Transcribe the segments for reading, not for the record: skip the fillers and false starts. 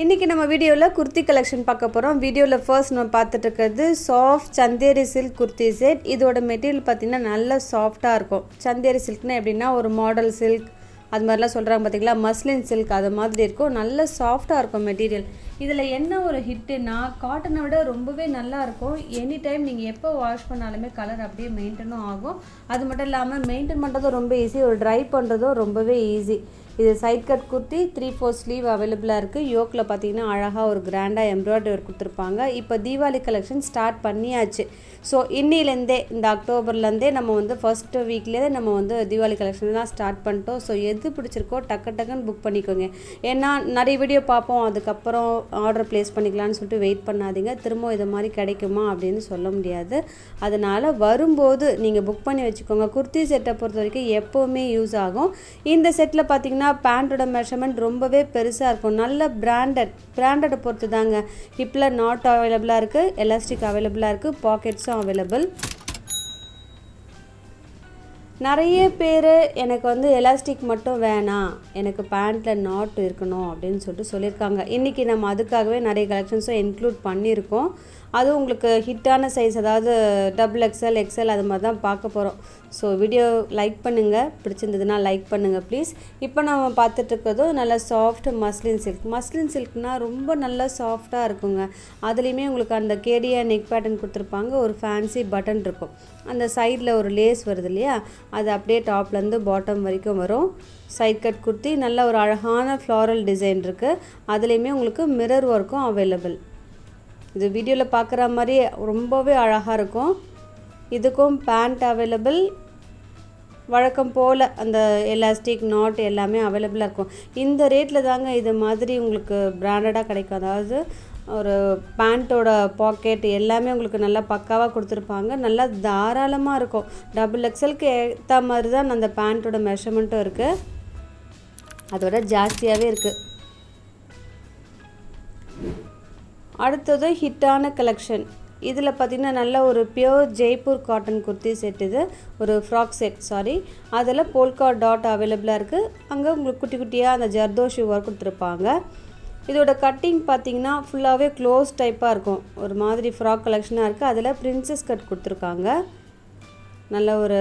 இன்றைக்கி நம்ம வீடியோவில் குர்த்தி கலெக்ஷன் பார்க்க போகிறோம். வீடியோவில் ஃபர்ஸ்ட் நம்ம பார்த்துட்டு இருக்கிறது soft Chanderi silk kurti set. இதோட மெட்டீரியல் பார்த்திங்கன்னா நல்ல சாஃப்டாக இருக்கும். சந்தேரி சில்க்னா எப்படின்னா ஒரு மாடல் சில்க் அது மாதிரிலாம் சொல்கிறாங்க பார்த்திங்களா, மஸ்லின் சில்க் அது மாதிரி இருக்கும். நல்ல சாஃப்டாக இருக்கும் மெட்டீரியல். இதில் என்ன ஒரு ஹிட்டுன்னா காட்டனை விட ரொம்பவே நல்லாயிருக்கும். எனி டைம் நீங்கள் எப்போ வாஷ் பண்ணாலுமே கலர் அப்படியே மெயின்டனும் ஆகும். அது மட்டும் இல்லாமல் மெயின்டைன் பண்ணுறதும் ரொம்ப ஈஸி, ஒரு ட்ரை பண்ணுறதும் ரொம்பவே ஈஸி. இது சைட் கட் குர்த்தி 3/4 ஸ்லீவ் அவைலபிளாக இருக்குது. யோக்கில் பார்த்தீங்கன்னா அழகாக ஒரு கிராண்டாக எம்ப்ராய்டரி ஒர்க் கொடுத்துருப்பாங்க. இப்போ தீபாவளி கலெக்ஷன் ஸ்டார்ட் பண்ணியாச்சு. ஸோ இன்னிலேருந்தே இந்த அக்டோபர்லேருந்தே நம்ம வந்து ஃபர்ஸ்ட் வீக்லேயே நம்ம வந்து தீபாவளி கலெக்ஷன்லாம் ஸ்டார்ட் பண்ணிட்டோம். ஸோ எது பிடிச்சிருக்கோ டக்குன்னு புக் பண்ணிக்கோங்க. ஏன்னா நிறைய வீடியோ பார்ப்போம், அதுக்கப்புறம் ஆர்டர் ப்ளேஸ் பண்ணிக்கலான்னு சொல்லிட்டு வெயிட் பண்ணாதீங்க. திரும்ப இது மாதிரி கிடைக்குமா அப்படின்னு சொல்ல முடியாது. அதனால் வரும்போது நீங்கள் புக் பண்ணி வச்சுக்கோங்க. குர்த்தி செட்டை பொறுத்த வரைக்கும் எப்போவுமே யூஸ் ஆகும். இந்த செட்டில் பார்த்தீங்கன்னா பேண்ட்டோட மெஷர்மெண்ட் ரொம்பவே பெருசாக இருக்கும். நல்ல பிராண்டடை பொறுத்து தாங்க. ஹிப்பில் நாட் அவைலபிளாக இருக்குது, எலாஸ்டிக் அவைலபிளாக இருக்குது, பாக்கெட்ஸும் அவைலபிள். நிறைய பேர் எனக்கு வந்து எலாஸ்டிக் மட்டும் வேணாம், எனக்கு பேண்ட்டில் நாட் இருக்கணும் அப்படின்னு சொல்லிட்டு சொல்லியிருக்காங்க. இன்றைக்கி நம்ம அதுக்காகவே நிறைய கலெக்ஷன்ஸும் இன்க்ளூட் பண்ணியிருக்கோம். அதுவும் உங்களுக்கு ஹிட்டான சைஸ், அதாவது XXL XL அது மாதிரி தான் பார்க்க போகிறோம். ஸோ வீடியோ லைக் பண்ணுங்கள், பிடிச்சிருந்ததுன்னா லைக் பண்ணுங்கள் ப்ளீஸ். இப்போ நம்ம பார்த்துட்ருக்கிறதும் நல்ல சாஃப்ட் மஸ்லின் சில்க்னால் ரொம்ப நல்லா சாஃப்டாக இருக்குங்க. அதுலேயுமே உங்களுக்கு அந்த கேடியா நெக் பேட்டர்ன் கொடுத்துருப்பாங்க. ஒரு ஃபேன்சி பட்டன் இருக்கும், அந்த சைடில் ஒரு லேஸ் வருது இல்லையா, அது அப்படியே டாப்லேருந்து பாட்டம் வரைக்கும் வரும். சைட் கட் குர்த்தி நல்ல ஒரு அழகான ஃப்ளாரல் டிசைன் இருக்குது. அதுலேயுமே உங்களுக்கு மிரர் ஒர்க்கும் அவைலபிள். இது வீடியோவில் பார்க்குற மாதிரி ரொம்பவே அழகாக இருக்கும். இதுக்கும் பேண்ட் அவைலபிள். வழக்கம் போல் அந்த எலாஸ்டிக் நாட் எல்லாமே அவைலபிளாக இருக்கும். இந்த ரேட்டில் தாங்க இது மாதிரி உங்களுக்கு பிராண்டடாக கிடைக்கும். அதாவது ஒரு பேண்ட்டோட பாக்கெட் எல்லாமே உங்களுக்கு நல்லா பக்காவாக கொடுத்துருப்பாங்க. நல்லா தாராளமாக இருக்கும். XXLக்கு ஏற்ற மாதிரி தான் அந்த பேண்ட்டோட மெஷர்மெண்ட்டும் இருக்குது, அதோட ஜாஸ்தியாகவே இருக்குது. அடுத்தது ஹிட்டான கலெக்ஷன். இதில் பார்த்திங்கன்னா நல்ல ஒரு pure Jaipur cotton kurti set. இது ஒரு ஃப்ராக் செட், அதில் போல்கா டாட் அவைலபிளாக இருக்குது. அங்கே உங்களுக்கு குட்டி குட்டியாக அந்த ஜர்தோஷி ஒர்க் கொடுத்துருப்பாங்க. இதோட கட்டிங் பார்த்திங்கன்னா ஃபுல்லாகவே க்ளோஸ் டைப்பாக இருக்கும். ஒரு மாதிரி ஃப்ராக் கலெக்ஷனாக இருக்குது. அதில் பிரின்சஸ் கட் கொடுத்துருக்காங்க. நல்ல ஒரு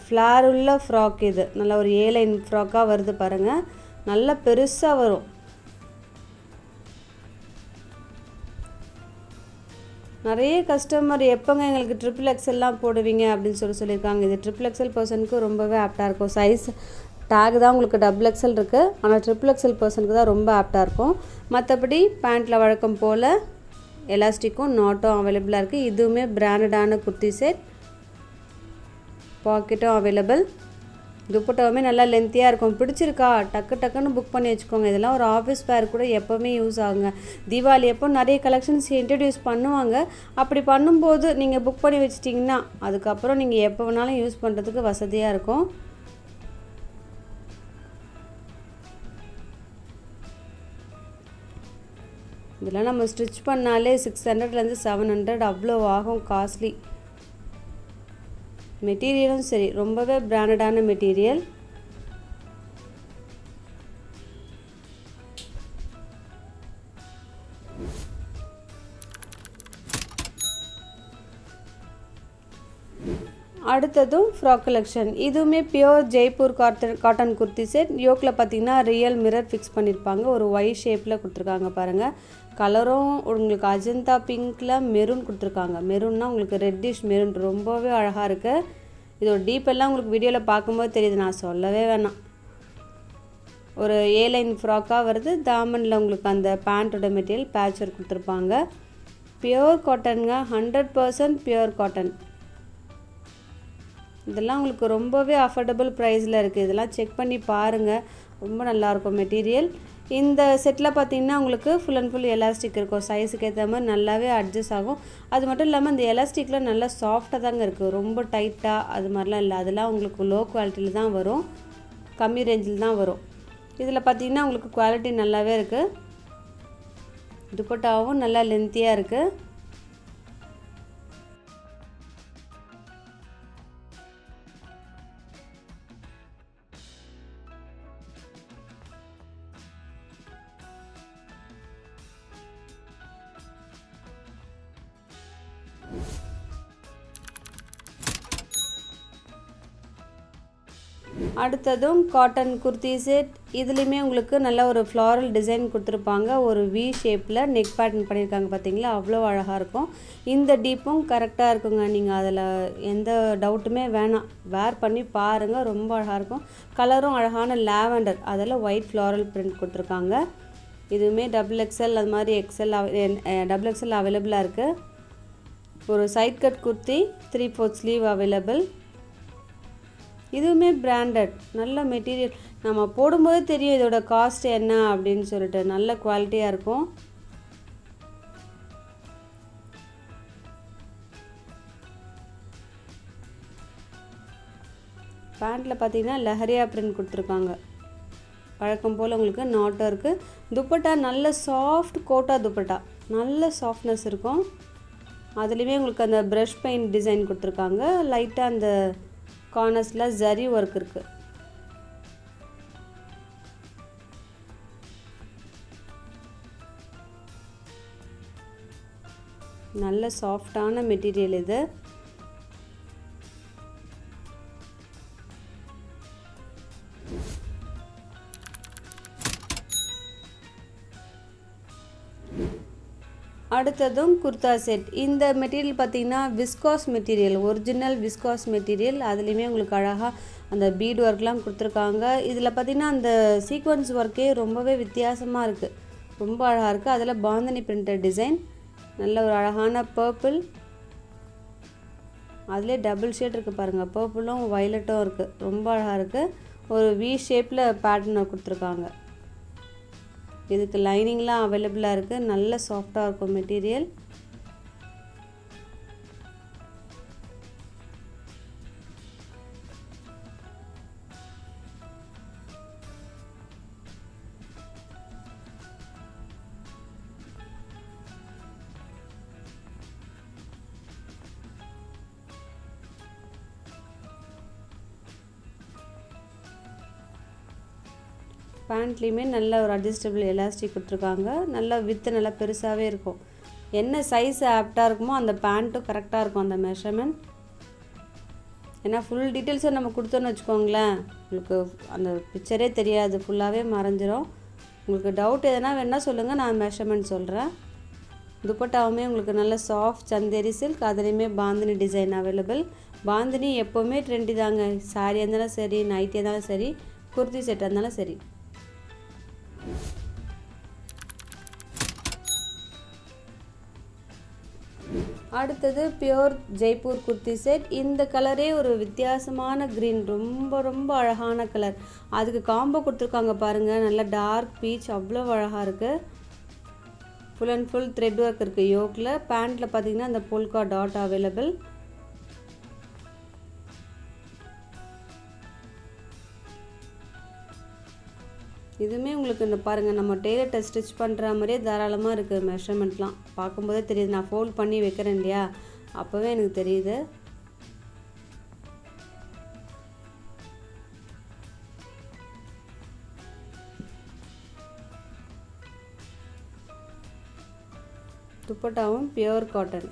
ஃப்ளார் உள்ள ஃப்ராக். இது நல்ல ஒரு ஏலைன் ஃப்ராக்காக வருது பாருங்கள், நல்லா பெருசாக வரும். நிறைய கஸ்டமர் எப்போங்க எங்களுக்கு XXL போடுவீங்க அப்படின்னு சொல்லியிருக்காங்க. இது XXL பர்சனுக்கு ரொம்பவே ஆப்டாக இருக்கும். சைஸ் டேக் தான் உங்களுக்கு XXL இருக்குது, ஆனால் XXL பர்சனுக்கு தான் ரொம்ப ஆப்டாக இருக்கும். மற்றபடி பேண்ட்டில் வழக்கம் போல் எலாஸ்டிக்கும் நாட்டும் அவைலபிளாக இருக்குது. இதுவுமே பிராண்டடான குர்த்தி செட். பாக்கெட்டும் அவைலபிள். துப்பட்டாவுமே நல்லா லென்த்தியாக இருக்கும். பிடிச்சிருக்கா டக்குன்னு புக் பண்ணி வச்சுக்கோங்க. இதெல்லாம் ஒரு ஆஃபீஸ் வேர் கூட எப்போவுமே யூஸ் ஆகுங்க. தீபாவளி எப்போ நிறைய கலெக்ஷன்ஸ் இன்ட்ரடியூஸ் பண்ணுவாங்க. அப்படி பண்ணும்போது நீங்கள் புக் பண்ணி வச்சிட்டிங்கன்னா அதுக்கப்புறம் நீங்கள் எப்போ வேணாலும் யூஸ் பண்ணுறதுக்கு வசதியாக இருக்கும். இதெல்லாம் நம்ம ஸ்டிச் பண்ணாலே 600லேருந்து 700 அவ்வளோ ஆகும். காஸ்ட்லி மெட்டீரியலும் சரி, ரொம்பவே பிராண்டடான மெட்டீரியல். அடுத்ததும் ஃப்ராக் கலெக்ஷன். இதுவுமே pure Jaipur cotton kurti set. யோக்கில் பார்த்திங்கன்னா ரியல் மிரர் ஃபிக்ஸ் பண்ணியிருப்பாங்க. ஒரு ஒய் ஷேப்பில் கொடுத்துருக்காங்க பாருங்கள். கலரும் உங்களுக்கு அஜந்தா பிங்க்கில் மெரூன் கொடுத்துருக்காங்க. மெரூன்னா உங்களுக்கு ரெட்டிஷ் மெரூன், ரொம்பவே அழகாக இருக்குது. இதோட டீப்பெல்லாம் உங்களுக்கு வீடியோவில் பார்க்கும்போது தெரியுது, நான் சொல்லவே வேணாம். ஒரு ஏலைன் ஃப்ராக்காக வருது. தாமனில் உங்களுக்கு அந்த பேண்ட்டோட மெட்டீரியல் பேட்ச் ஒர்க் கொடுத்துருப்பாங்க. பியோர் காட்டனுங்க, 100% பியோர் காட்டன். இதெல்லாம் உங்களுக்கு ரொம்பவே அஃபோர்டபுள் ப்ரைஸில் இருக்குது. இதெல்லாம் செக் பண்ணி பாருங்கள், ரொம்ப நல்லாயிருக்கும் மெட்டீரியல். இந்த செட்டில் பார்த்திங்கன்னா உங்களுக்கு ஃபுல் அண்ட் ஃபுல் எலாஸ்டிக் இருக்கும். சைஸுக்கு ஏற்ற மாதிரி நல்லாவே அட்ஜஸ்ட் ஆகும். அது மட்டும் இல்லாமல் இந்த எலாஸ்டிக்கில் நல்லா சாஃப்டாக தாங்க இருக்குது, ரொம்ப டைட்டாக அது மாதிரிலாம் இல்லை. அதெல்லாம் உங்களுக்கு லோ குவாலிட்டியில் தான் வரும், கம்மி ரேஞ்சில் தான் வரும். இதில் பார்த்திங்கன்னா உங்களுக்கு குவாலிட்டி நல்லாவே இருக்குது. துப்பட்டாவும் நல்லா லென்த்தியாக இருக்குது. அடுத்ததும் காட்டன் குர்த்தி செட். இதுலேயுமே உங்களுக்கு நல்ல ஒரு ஃப்ளாரல் டிசைன் கொடுத்துருப்பாங்க. ஒரு வி ஷேப்பில் நெக் பேட்டர்ன் பண்ணியிருக்காங்க பார்த்தீங்களா, அவ்வளோ அழகாக இருக்கும். இந்த டீப்பும் கரெக்டாக இருக்குங்க. நீங்கள் அதில் எந்த டவுட்டுமே வேணாம், வேர் பண்ணி பாருங்கள், ரொம்ப அழகாக இருக்கும். கலரும் அழகான லாவெண்டர், அதில் ஒயிட் ஃப்ளாரல் பிரிண்ட் கொடுத்துருக்காங்க. இதுவுமே XXL அது மாதிரி XXL அவைலபிளாக இருக்குது. ஒரு side cut kurti 3/4 sleeve available. இதுவுமே பிராண்டட், நல்ல மெட்டீரியல். நம்ம போடும்போது தெரியும் இதோட காஸ்ட் என்ன அப்படின்னு சொல்லிட்டு. நல்ல குவாலிட்டியாக இருக்கும். பேண்ட்டில் பார்த்தீங்கன்னா லஹரியா பிரிண்ட் கொடுத்துருக்காங்க. வழக்கம் போல் உங்களுக்கு நாட்டம் இருக்குது. துப்பட்டா நல்ல சாஃப்ட் கோட்டா துப்பட்டா, நல்ல சாஃப்ட்னஸ் இருக்கும். அதுலேயுமே உங்களுக்கு அந்த ப்ரஷ் பெயிண்ட் டிசைன் கொடுத்துருக்காங்க. லைட்டாக அந்த கார்னர்ஸில் ஜரி ஒர்க் இருக்குது. நல்ல சாஃப்டான மெட்டீரியல் இது. அடுத்ததும் குர்தா செட். இந்த மெட்டீரியல் பார்த்திங்கன்னா viscose material, original viscose material. அதுலேயுமே உங்களுக்கு அழகாக அந்த பீட் ஒர்க்லாம் கொடுத்துருக்காங்க. இதில் பார்த்திங்கன்னா அந்த சீக்வன்ஸ் ஒர்க்கே ரொம்பவே வித்தியாசமாக இருக்குது, ரொம்ப அழகாக இருக்குது. அதில் பாந்தனி பிரிண்டட் டிசைன், நல்ல ஒரு அழகான பர்பிள், அதிலே டபுள் ஷேட் இருக்குது பாருங்கள், பர்பிளும் வயலட்டும் இருக்குது, ரொம்ப அழகாக இருக்குது. ஒரு வி ஷேப்பில் பேட்டர்னை கொடுத்துருக்காங்க. இதுக்கு லைனிங்லாம் அவைலபிளாக இருக்குது. நல்ல சாஃப்டாக இருக்கும் மெட்டீரியல். பேண்ட்லேயுமே நல்ல ஒரு அட்ஜஸ்டபிள் எலாஸ்டிக் கொடுத்துருக்காங்க. நல்லா வித்து நல்லா பெருசாகவே இருக்கும். என்ன சைஸ் ஆப்டாக இருக்குமோ அந்த பேண்ட்டும் கரெக்டாக இருக்கும் அந்த மெஷர்மெண்ட். ஏன்னா ஃபுல் டீட்டெயில்ஸை நம்ம கொடுத்தோன்னு வச்சுக்கோங்களேன், உங்களுக்கு அந்த பிக்சரே தெரியாது, ஃபுல்லாகவே மறைஞ்சிரும். உங்களுக்கு டவுட் எதனா வேணா சொல்லுங்கள், நான் மெஷர்மெண்ட் சொல்கிறேன். துப்பட்டாவுமே உங்களுக்கு நல்ல சாஃப்ட் சந்தேரி சில்க், அதுலேயுமே பாந்தினி டிசைன் அவைலபிள். பாந்தினி எப்போவுமே ட்ரெண்டி தாங்க. சாரியாக இருந்தாலும் சரி, நைட்டியாக இருந்தாலும் சரி, குர்த்தி செட்டாக இருந்தாலும் சரி. அடுத்தது பியோர் ஜெய்ப்பூர் குர்த்தி செட். இந்த கலரே ஒரு வித்தியாசமான க்ரீன், ரொம்ப ரொம்ப அழகான கலர். அதுக்கு காம்போ கொடுத்துருக்காங்க பாருங்கள், நல்ல டார்க் பீச், அவ்வளோ அழகாக இருக்குது. Full and full thread work இருக்குது யோக்கில். பேண்ட்டில் பார்த்தீங்கன்னா அந்த போல்கா டாட் அவைலபிள். இதுவுமே உங்களுக்கு இந்த பாருங்கள், நம்ம டெய்லர்கிட்ட ஸ்டிச் பண்ணுற மாதிரியே தாராளமாக இருக்குது. மெஷர்மெண்ட்லாம் பார்க்கும்போதே தெரியுது. நான் ஃபோல்ட் பண்ணி வைக்கிறேன் இல்லையா, அப்போவே எனக்கு தெரியுது. துப்பட்டாவும் பியோர் காட்டன்.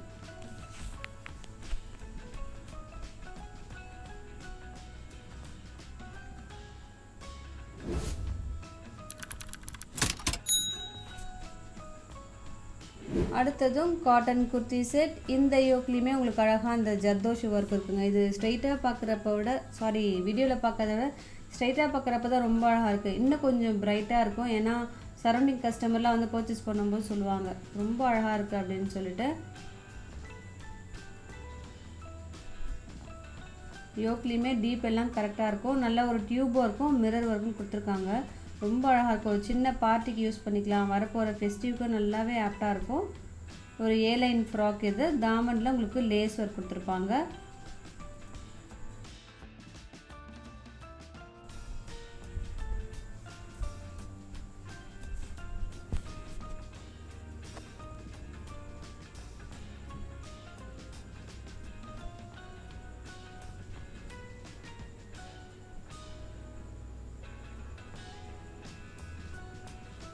அடுத்ததும் காட்டன் குர்த்தி செட். இந்த யோக்லேயுமே உங்களுக்கு அழகாக அந்த ஜர்தோஷி ஒர்க் இருக்குங்க. இது ஸ்ட்ரைட்டாக பார்க்குறப்ப விட, வீடியோவில் பார்க்கறத விட ஸ்ட்ரைட்டாக பார்க்குறப்ப தான் ரொம்ப அழகாக இருக்குது. இன்னும் கொஞ்சம் பிரைட்டாக இருக்கும். ஏன்னா சரௌண்டிங் கஸ்டமர்லாம் வந்து பர்ச்சேஸ் பண்ணும்போது சொல்லுவாங்க ரொம்ப அழகாக இருக்குது அப்படின்னு சொல்லிட்டு. யோக்லேயுமே டீப் எல்லாம் கரெக்டாக இருக்கும். நல்ல ஒரு டியூப் ஒர்க்கும் மிரர் ஒர்க்கும் கொடுத்துருக்காங்க. ரொம்ப அழகாக இருக்கும். ஒரு சின்ன பார்ட்டிக்கு யூஸ் பண்ணிக்கலாம், வரப்போகிற ஃபெஸ்டிவ்க்கு நல்லாவே ஆப்டாக இருக்கும். ஒரு ஏலைன் ஃப்ராக் இது. தாமனில் உங்களுக்கு லேஸ் ஒர்க் கொடுத்துருப்பாங்க.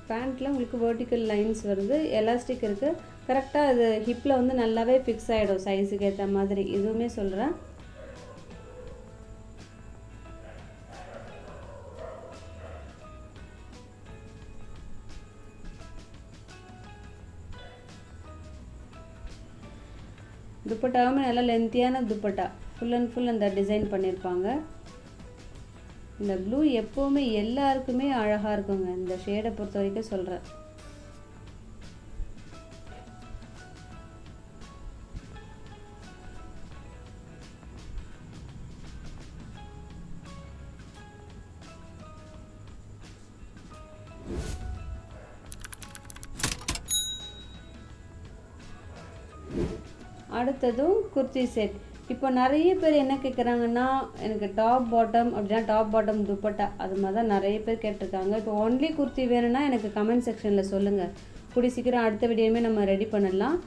பேண்ட்டில் உங்களுக்கு வெர்டிக்கல் லைன்ஸ் வருது, எலாஸ்டிக் இருக்குது. கரெக்டாக அது ஹிப்பில் வந்து நல்லாவே ஃபிக்ஸ் ஆகிடும் சைஸுக்கு ஏற்ற மாதிரி. இதுவுமே சொல்கிறேன். துப்பட்டாவுமே நல்லா லென்த்தியான துப்பட்டா, ஃபுல் அண்ட் ஃபுல் அந்த டிசைன் பண்ணியிருப்பாங்க. இந்த ப்ளூ எப்போவுமே எல்லாருக்குமே அழகாக இருக்குங்க, இந்த ஷேடை பொறுத்த வரைக்கும் சொல்கிறேன். அடுத்ததும் குர்த்தி செட். இப்போ நிறைய பேர் என்ன கேட்குறாங்கன்னா, எனக்கு டாப் பாட்டம் அப்படின்னா டாப் பாட்டம் துப்பட்டா அது மாதிரி தான் நிறைய பேர் கேட்டிருக்காங்க. இப்போ ஒன்லி குர்த்தி வேணும்னா எனக்கு கமெண்ட் செக்ஷனில் சொல்லுங்கள். கூடி சீக்கிரம் அடுத்த வீடியோமே நம்ம ரெடி பண்ணலாம்.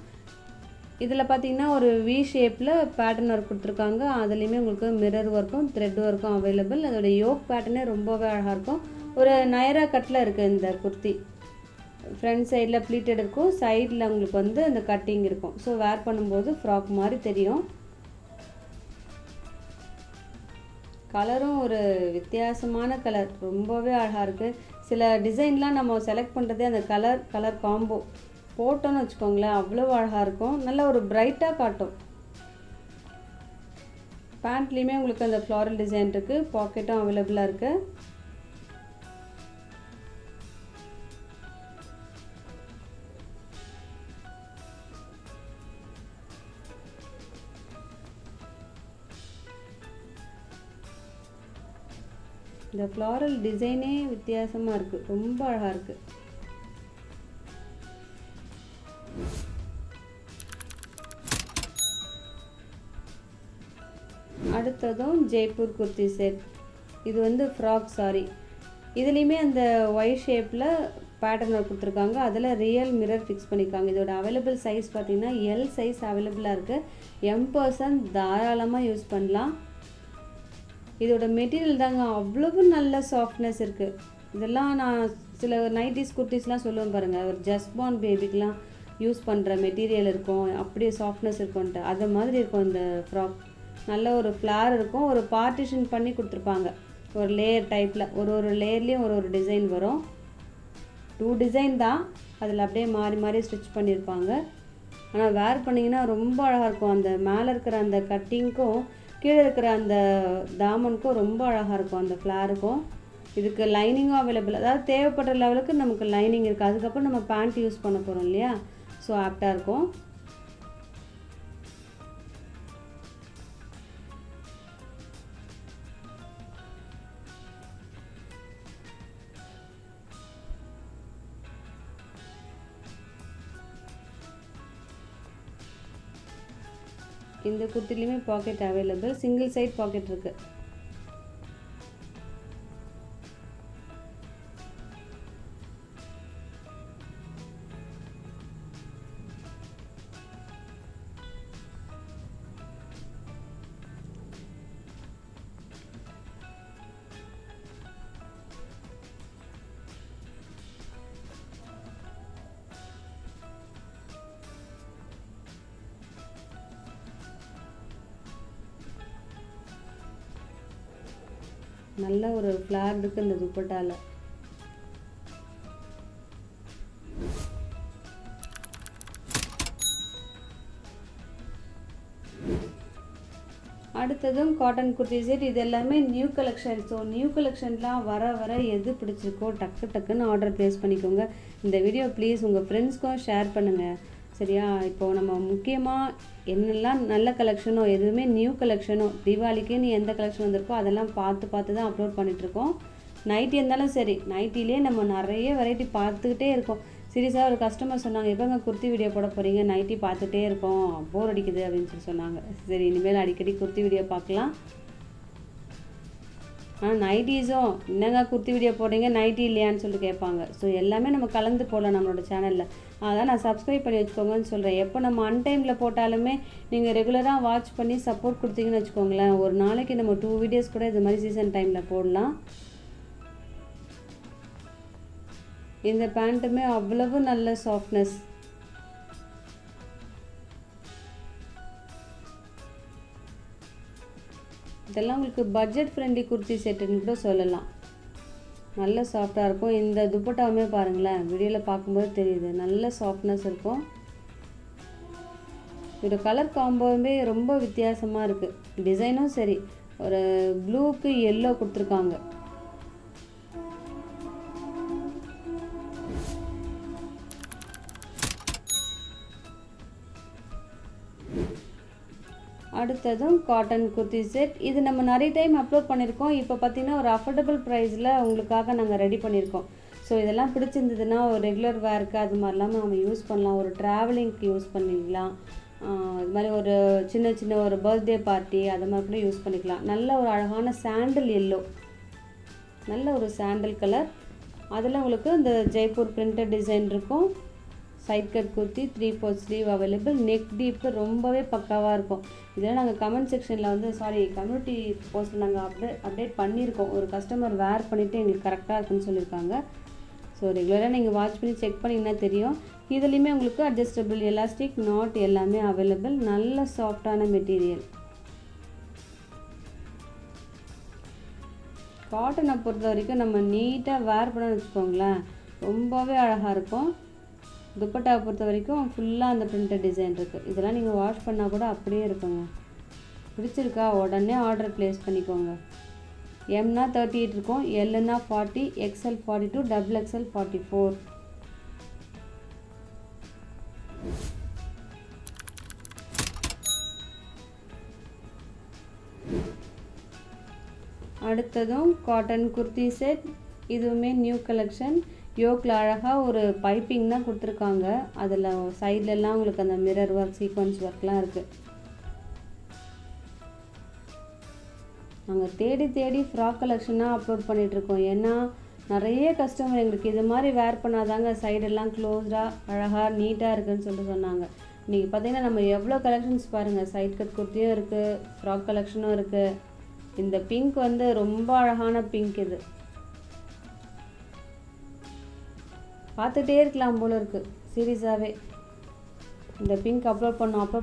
இதில் பார்த்தீங்கன்னா ஒரு வி ஷேப்பில் பேட்டர்ன் ஒர்க் கொடுத்துருக்காங்க. அதுலேயுமே உங்களுக்கு மிரர் ஒர்க்கும் த்ரெட் ஒர்க்கும் அவைலபிள். அதோட யோக் பேட்டர்னே ரொம்பவே அழகாக இருக்கும். ஒரு நயரா கட்டில் இருக்குது இந்த குர்த்தி. ஃப்ரண்ட் சைடில் ப்ளீட்டட் இருக்கும், சைடில் உங்களுக்கு வந்து அந்த கட்டிங் இருக்கும். ஸோ வேர் பண்ணும்போது ஃப்ராக் மாதிரி தெரியும். கலரும் ஒரு வித்தியாசமான கலர், ரொம்பவே அழகாக இருக்குது. சில டிசைன்லாம் நம்ம செலக்ட் பண்ணுறதே அந்த கலர் காம்போ போட்டோன்னு வச்சுக்கோங்களேன், அவ்வளோ அழகாக இருக்கும். நல்ல ஒரு பிரைட்டாக காட்டும். பேண்ட்லேயுமே உங்களுக்கு அந்த ஃப்ளாரல் டிசைன் இருக்குது, பாக்கெட்டும் அவைலபிளாக இருக்குது. இந்த ஃப்ளாரல் டிசைனே வித்தியாசமாக இருக்குது, ரொம்ப அழகாக இருக்குது. அடுத்ததும் ஜெய்ப்பூர் குர்த்தி செட். இது வந்து ஃப்ராக் சாரி. இதுலேயுமே அந்த ஒய் ஷேப்பில் பேட்டர்ன் கொடுத்துருக்காங்க. அதில் ரியல் மிரர் ஃபிக்ஸ் பண்ணியிருக்காங்க. இதோட அவைலபிள் சைஸ் பார்த்திங்கன்னா எல் சைஸ் அவைலபிளாக இருக்குது. M% தாராளமாக யூஸ் பண்ணலாம். இதோட மெட்டீரியல் தாங்க அவ்வளவு நல்ல சாஃப்ட்னஸ் இருக்குது. இதெல்லாம் நான் சில நைட்டிஸ் குர்த்திஸ்லாம் சொல்லுவேன் பாருங்கள், ஒரு ஜஸ்ட் பார்ன் பேபிக்கெலாம் யூஸ் பண்ணுற மெட்டீரியல் இருக்கும், அப்படியே சாஃப்ட்னஸ் இருக்கும்ன்ட்டு அது மாதிரி இருக்கும் இந்த ஃப்ராக். நல்ல ஒரு ஃப்ளார் இருக்கும். ஒரு பார்ட்டிஷன் பண்ணி கொடுத்துருப்பாங்க ஒரு லேயர் டைப்பில். ஒரு லேயர்லேயும் ஒரு டிசைன் வரும். 2 டிசைன் தான், அதில் அப்படியே மாறி மாறி ஸ்டிச் பண்ணியிருப்பாங்க. ஆனால் வேர் பண்ணிங்கன்னா ரொம்ப அழகாக இருக்கும். அந்த மேலே இருக்கிற அந்த கட்டிங்க்கும் கீழே இருக்கிற அந்த தாமனுக்கும் ரொம்ப அழகாக இருக்கும், அந்த ஃப்ளாருக்கும். இதுக்கு லைனிங்கும் அவைலபிள். அதாவது தேவைப்படுற லெவலுக்கு நமக்கு லைனிங் இருக்குது. அதுக்கப்புறம் நம்ம பேண்ட் யூஸ் பண்ண போகிறோம் இல்லையா, ஸோ ஆப்டாக இருக்கும். இந்த குர்த்திலையுமே pocket available, single side pocket இருக்குது. நல்ல ஒரு ஃப்ளார் இருக்குது இந்த துப்பட்டாவில். அடுத்ததும் காட்டன் குர்த்தி செட். இது எல்லாமே நியூ கலெக்ஷன். ஸோ நியூ கலெக்ஷன்லாம் வர எது பிடிச்சிருக்கோ டக்குன்னு ஆர்டர் ப்ளேஸ் பண்ணிக்கோங்க. இந்த வீடியோ ப்ளீஸ் உங்கள் ஃப்ரெண்ட்ஸ்க்கும் ஷேர் பண்ணுங்கள், சரியா? இப்போது நம்ம முக்கியமாக என்னெல்லாம் நல்ல கலெக்ஷனோ, எதுவுமே நியூ கலெக்ஷனோ, தீபாவளிக்குன்னு எந்த கலெக்ஷன் வந்திருக்கோ அதெல்லாம் பார்த்து தான் அப்லோட் பண்ணிகிட்ருக்கோம். நைட்டி இருந்தாலும் சரி, நைட்டிலே நம்ம நிறைய வெரைட்டி பார்த்துக்கிட்டே இருக்கோம். சீரியஸாக ஒரு கஸ்டமர் சொன்னாங்க, எப்போங்க குர்த்தி வீடியோ போட போகிறீங்க, நைட்டி பார்த்துட்டே இருக்கோம், போர் அடிக்குது அப்படின்னு சொன்னாங்க. சரி, இனிமேல் அடிக்கடி குர்த்தி வீடியோ பார்க்கலாம். ஆனால் நைட்டிஸும் என்னங்க குர்த்தி வீடியோ போடுறீங்க, நைட்டி இல்லையான்னு சொல்லிட்டு கேட்பாங்க. ஸோ எல்லாமே நம்ம கலந்து போடலாம் நம்மளோட சேனலில். அதான் நான் சப்ஸ்கிரைப் பண்ணி வச்சுக்கோங்கன்னு சொல்கிறேன். எப்போ நம்ம அன்டைமில் போட்டாலுமே நீங்கள் ரெகுலராக வாட்ச் பண்ணி சப்போர்ட் கொடுத்தீங்கன்னு வச்சுக்கோங்களேன், ஒரு நாளைக்கு நம்ம 2 வீடியோஸ் கூட இது மாதிரி சீசன் டைமில் போடலாம். இந்த பேண்ட்டுமே அவ்வளவு நல்ல சாஃப்ட்னஸ். இதெல்லாம் உங்களுக்கு பட்ஜெட் ஃப்ரெண்ட்லி குர்த்தி செட்டுன்னு கூட சொல்லலாம். நல்ல சாஃப்டாக இருக்கும். இந்த துப்பட்டாவுமே பாருங்களேன், வீடியோவில் பார்க்கும்போது தெரியுது, நல்ல சாஃப்ட்னஸ் இருக்கும். ஒரு கலர் காம்போவுமே ரொம்ப வித்தியாசமாக இருக்குது. டிசைனும் சரி, ஒரு ப்ளூக்கு எல்லோ கொடுத்துருக்காங்க. அடுத்ததும் காட்டன் குர்த்தி செட். இது நம்ம நிறைய டைம் அப்லோட் பண்ணியிருக்கோம். இப்போ பார்த்திங்கன்னா ஒரு அஃபோர்டபுள் ப்ரைஸில் உங்களுக்காக நாங்கள் ரெடி பண்ணியிருக்கோம். ஸோ இதெல்லாம் பிடிச்சிருந்ததுன்னா ஒரு ரெகுலர் வேருக்கு அது மாதிரிலாம் நம்ம யூஸ் பண்ணலாம். ஒரு ட்ராவலிங்க்கு யூஸ் பண்ணிக்கலாம். இது மாதிரி ஒரு சின்ன சின்ன ஒரு பர்த்டே பார்ட்டி அது மாதிரி கூட யூஸ் பண்ணிக்கலாம். நல்ல ஒரு அழகான சாண்டில் எல்லோ, நல்ல ஒரு சாண்டில் கலர். அதில் உங்களுக்கு இந்த ஜெய்ப்பூர் பிரிண்டட் டிசைன் இருக்கும். Side cut kurti 3/4 sleeve available. Neck deep ரொம்பவே பக்காவாக இருக்கும். இதெல்லாம் நாங்கள் கமெண்ட் செக்ஷனில் வந்து கம்யூனிட்டி போஸ்ட்டில் நாங்கள் அப்டேட் பண்ணியிருக்கோம். ஒரு கஸ்டமர் வேர் பண்ணிவிட்டு எங்களுக்கு கரெக்டாக இருக்குன்னு சொல்லியிருக்காங்க. ஸோ ரெகுலராக நீங்கள் வாட்ச் பண்ணி செக் பண்ணிங்கன்னா தெரியும். இதுலேயுமே உங்களுக்கு அட்ஜஸ்டபிள் எலாஸ்டிக் நாட் எல்லாமே அவைலபிள். நல்ல சாஃப்டான மெட்டீரியல். காட்டனை பொறுத்த வரைக்கும் நம்ம நீட்டாக வேர் பண்ண வச்சுக்கோங்களேன், ரொம்பவே அழகாக இருக்கும். துப்பட்டாவை பொறுத்த வரைக்கும் ஃபுல்லாக அந்த பிரிண்டட் டிசைன் இருக்குது. இதெல்லாம் நீங்கள் வாஷ் பண்ணால் கூட அப்படியே இருக்குங்க. பிடிச்சிருக்கா உடனே ஆர்டர் ப்ளேஸ் பண்ணிக்கோங்க. எம்னா 38 இருக்கும், எல்லுனா 40, XL 42, XXL 44. அடுத்ததும் காட்டன் குர்த்தி செட். இதுவுமே நியூ கலெக்ஷன். யோக்கில் அழகாக ஒரு பைப்பிங் தான் கொடுத்துருக்காங்க. அதில் சைட்லலாம் உங்களுக்கு அந்த மிரர் ஒர்க், சீக்வன்ஸ் ஒர்க்லாம் இருக்குது. நாங்கள் தேடி தேடி ஃப்ராக் கலெக்ஷனாக அப்லோட் பண்ணிகிட்ருக்கோம். ஏன்னா நிறைய கஸ்டமர் எங்களுக்கு இது மாதிரி வேர் பண்ணாதாங்க சைடெல்லாம் க்ளோஸ்டாக அழகாக நீட்டாக இருக்குதுன்னு சொல்லிட்டு சொன்னாங்க. இன்றைக்கி பார்த்திங்கன்னா நம்ம எவ்வளோ கலெக்ஷன்ஸ் பாருங்கள். சைட் கட் குர்த்தியும் இருக்குது, ஃப்ராக் கலெக்ஷனும் இருக்குது. இந்த பிங்க் வந்து ரொம்ப அழகான பிங்க். இது பார்த்துட்டே இருக்கலாம் போல இருக்குது சீரியஸாகவே. இந்த பிங்க் அப்லோட்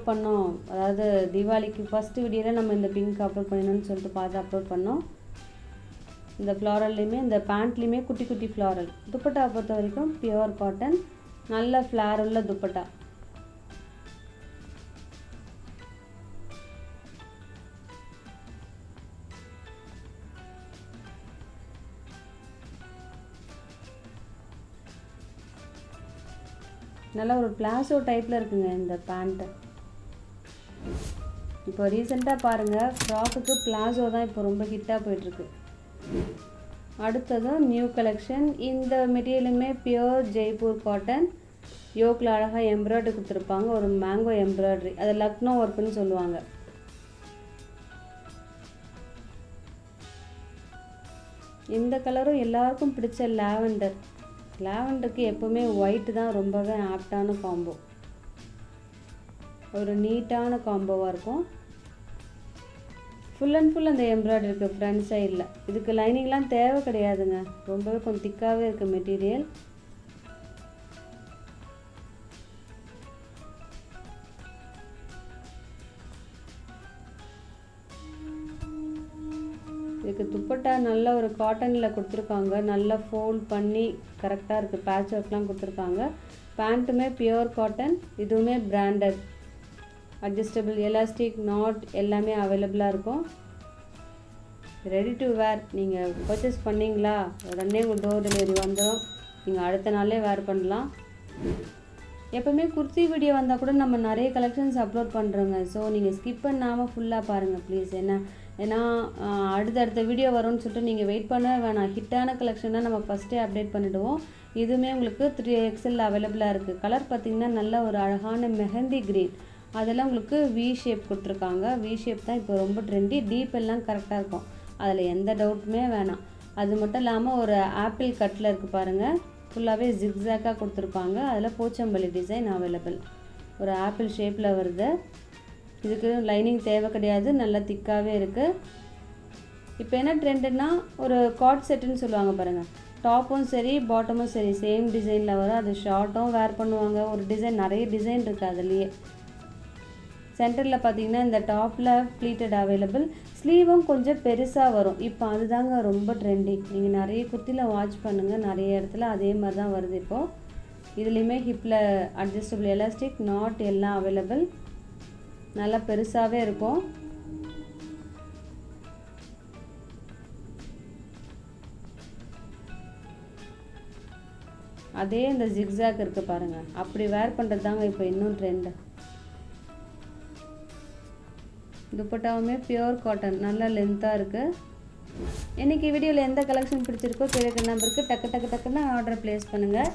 பண்ணோம். அதாவது தீபாவளிக்கு ஃபஸ்ட்டு வீடியோவில் நம்ம இந்த பிங்க் அப்லோட் பண்ணணும்னு சொல்லிட்டு பார்த்து அப்லோட் பண்ணோம். இந்த ஃப்ளாரல்லையுமே இந்த பேண்ட்லேயுமே குட்டி குட்டி ஃப்ளாரல். துப்பட்டா பொறுத்த வரைக்கும் பியூர் காட்டன், நல்ல ஃப்ளார் உள்ள துப்பட்டா. நல்லா ஒரு பிளாசோ டைப்பில் இருக்குங்க இந்த பேண்ட்டு. இப்போ ரீசெண்டாக பாருங்கள், ஃப்ராக்குக்கு பிளாசோ தான் இப்போ ரொம்ப ஹிட்டாக போயிட்டுருக்கு. அடுத்ததும் நியூ கலெக்ஷன். இந்த மெட்டீரியலுமே பியூர் ஜெய்ப்பூர் காட்டன். யோக்கில் அழகாக எம்ப்ராய்டரி கொடுத்துருப்பாங்க, ஒரு மேங்கோ எம்ப்ராய்டரி. அது லக்னோ ஒர்க்குன்னு சொல்லுவாங்க. இந்த கலரும் எல்லாருக்கும் பிடிச்ச லாவெண்டர். லாவெண்டருக்கு எப்போவுமே ஒயிட் தான் ரொம்பவே ஆப்டான காம்போ. ஒரு நீட்டான காம்போவாக இருக்கும். ஃபுல் அண்ட் ஃபுல் அந்த எம்ப்ராய்டரி இருக்குது ஃப்ரண்ட் சைடில். இதுக்கு லைனிங்லாம் தேவை கிடையாதுங்க. ரொம்பவே கொஞ்சம் திக்காகவே இருக்குது மெட்டீரியல். இதுக்கு துப்பட்டா நல்ல ஒரு காட்டனில் கொடுத்துருக்காங்க. நல்லா ஃபோல்ட் பண்ணி கரெக்டாக இருக்குது. பேட்ச் ஒர்க்லாம் கொடுத்துருக்காங்க. பேண்ட்டுமே பியூர் காட்டன். இதுவுமே பிராண்டட். அட்ஜஸ்டபிள் எலாஸ்டிக் நாட் எல்லாமே அவைலபிளாக இருக்கும். ரெடி டு வேர். நீங்கள் பர்ச்சேஸ் பண்ணிங்களா உடனே உங்கள் டோர் டெலிவரி வந்துடும். நீங்கள் அடுத்த நாளே வேர் பண்ணலாம். எப்போவுமே குர்த்தி வீடியோ வந்தால் கூட நம்ம நிறைய கலெக்ஷன்ஸ் அப்லோட் பண்ணுறோங்க. ஸோ நீங்கள் ஸ்கிப் பண்ணாமல் ஃபுல்லாக பாருங்கள் ப்ளீஸ். ஏன்னா அடுத்தடுத்த வீடியோ வரும்னு சொல்லிட்டு நீங்கள் வெயிட் பண்ண வேணாம். ஹிட்டான கலெக்ஷனாக நம்ம ஃபஸ்ட்டே அப்டேட் பண்ணிவிடுவோம். இதுவுமே உங்களுக்கு 3XL அவைலபிளாக இருக்குது. கலர் பார்த்திங்கன்னா நல்ல ஒரு அழகான மெஹந்தி க்ரீன். அதெல்லாம் உங்களுக்கு வி ஷேப் கொடுத்துருக்காங்க. வி ஷேப் தான் இப்போ ரொம்ப ட்ரெண்டி. டீப் எல்லாம் கரெக்டாக இருக்கும், அதில் எந்த டவுட்டுமே வேணாம். அது மட்டும் இல்லாமல் ஒரு ஆப்பிள் கட்டில் இருக்குது பாருங்கள். ஃபுல்லாகவே ஜிக்ஸாக்காக கொடுத்துருப்பாங்க. அதில் போச்சம்பள்ளி டிசைன் அவைலபிள். ஒரு ஆப்பிள் ஷேப்பில் வருது. இதுக்கு லைனிங் தேவை கிடையாது, நல்லா திக்காகவே இருக்குது. இப்போ என்ன ட்ரெண்டுன்னா ஒரு காட் செட்டுன்னு சொல்லுவாங்க பாருங்கள். டாப்பும் சரி பாட்டமும் சரி சேம் டிசைனில் வரும். அது ஷார்ட்டும் வேர் பண்ணுவாங்க. ஒரு டிசைன், நிறைய டிசைன் இருக்குது அதுலேயே. சென்டரில் பார்த்தீங்கன்னா இந்த டாப்பில் ப்ளீட்டட் அவைலபிள். ஸ்லீவும் கொஞ்சம் பெருசாக வரும். இப்போ அதுதாங்க ரொம்ப ட்ரெண்டிங். நீங்கள் நிறைய குர்த்தியில் வாட்ச் பண்ணுங்கள், நிறைய இடத்துல அதே மாதிரி தான் வருது இப்போது. இதுலேயுமே ஹிப்பில் அட்ஜஸ்டபிள் எலாஸ்டிக் நாட் எல்லாம் அவைலபிள். நல்லா பெருசாகவே இருக்கும். அதே இந்த ஜிக்ஸாக் இருக்குது பாருங்கள், அப்படி வேர் பண்ணுறது தாங்க இப்போ இன்னும் ட்ரெண்டு. துப்பட்டாவுமே பியூர் காட்டன், நல்ல லென்த்தாக இருக்குது. இன்றைக்கி வீடியோவில் எந்த கலெக்ஷன் பிடிச்சிருக்கோ கீழே நம்பருக்கு டக்கு டக்குன்னு ஆர்டர் ப்ளேஸ் பண்ணுங்கள்.